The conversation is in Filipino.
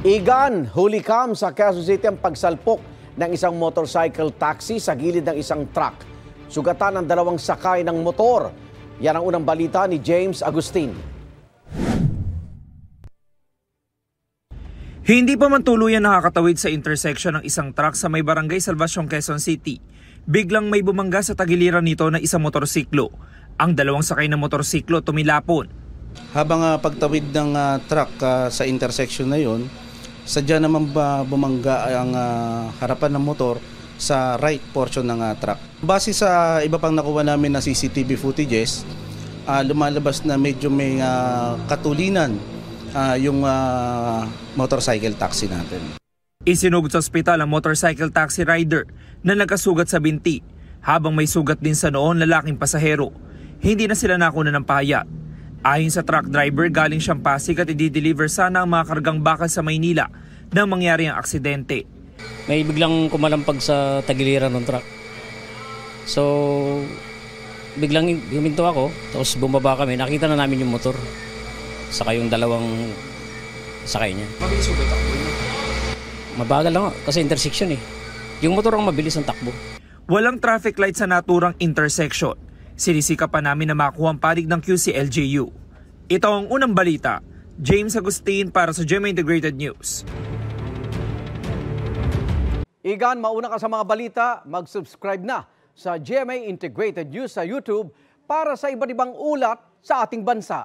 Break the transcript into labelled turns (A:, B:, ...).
A: Igan, huli kam sa Quezon City ang pagsalpok ng isang motorcycle taxi sa gilid ng isang truck. Sugatan ang dalawang sakay ng motor. Yan ang unang balita ni James Agustin.
B: Hindi pa man tuluyan nakakatawid sa intersection ng isang truck sa may barangay Salvacion, Quezon City. Biglang may bumangga sa tagiliran nito na isang motorsiklo. Ang dalawang sakay ng motorsiklo tumilapon.
C: Habang pagtawid ng truck sa intersection na yon, sadya naman bumangga ang harapan ng motor sa right portion ng truck. Base sa iba pang nakuha namin na CCTV footages, lumalabas na medyo may katulinan yung motorcycle taxi natin.
B: Isinugod sa ospital ang motorcycle taxi rider na nagkasugat sa binti, habang may sugat din sa noon lalaking pasahero. Hindi na sila nakuna ng pahayag. Ayon sa truck driver, galing siyang Pasig at i-deliver sana ang mga kargang bakal sa Maynila nang mangyari ang aksidente.
D: May biglang kumalampag sa tagiliran ng truck. So, biglang huminto ako, tapos bumaba kami. Nakita na namin yung motor, saka yung dalawang sakay niya.
B: Mabilis ba takbo niya?
D: Mabagal lang kasi intersection eh. Yung motor ang mabilis ang takbo.
B: Walang traffic light sa naturang intersection. Sinisika pa namin na makuha ang panig ng QCLJU. Ito ang unang balita. James Agustin para sa GMA Integrated News.
A: Igan, mauna ka sa mga balita, mag-subscribe na sa GMA Integrated News sa YouTube para sa iba't ibang ulat sa ating bansa.